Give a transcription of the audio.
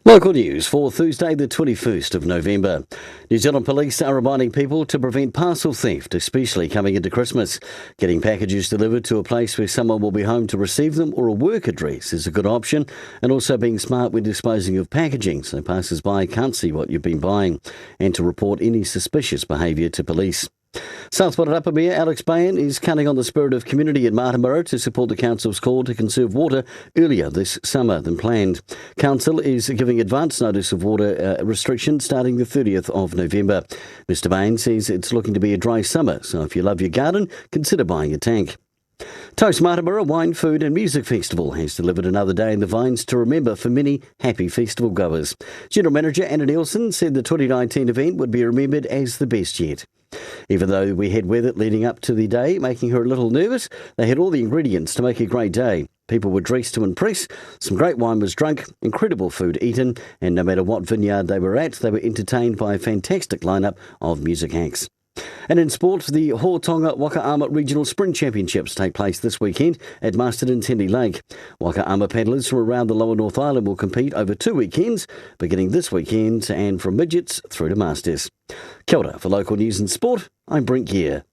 Local news for Thursday the 21st of November. New Zealand Police are reminding people to prevent parcel theft, especially coming into Christmas. Getting packages delivered to a place where someone will be home to receive them or a work address is a good option, and also being smart when disposing of packaging so passers-by can't see what you've been buying, and to report any suspicious behaviour to police. South Wairarapa Mayor Alex Bain is counting on the spirit of community in Martimura to support the Council's call to conserve water earlier this summer than planned. Council is giving advance notice of water restrictions starting the 30th of November. Mr Bain says it's looking to be a dry summer, so if you love your garden, consider buying a tank. Toast Martimura Wine, Food and Music Festival has delivered another day in the vines to remember for many happy festival goers. General Manager Anna Nielsen said the 2019 event would be remembered as the best yet. Even though we had weather leading up to the day, making her a little nervous, they had all the ingredients to make a great day. People were dressed to impress, some great wine was drunk, incredible food eaten, and no matter what vineyard they were at, they were entertained by a fantastic lineup of music acts. And in sport, the Hotonga Wakaama Regional Sprint Championships take place this weekend at Masterton Tenley Lake. Wakaama paddlers from around the Lower North Island will compete over 2 weekends, beginning this weekend and from midgets through to masters. Kia ora for local news and sport, I'm Brent Gare.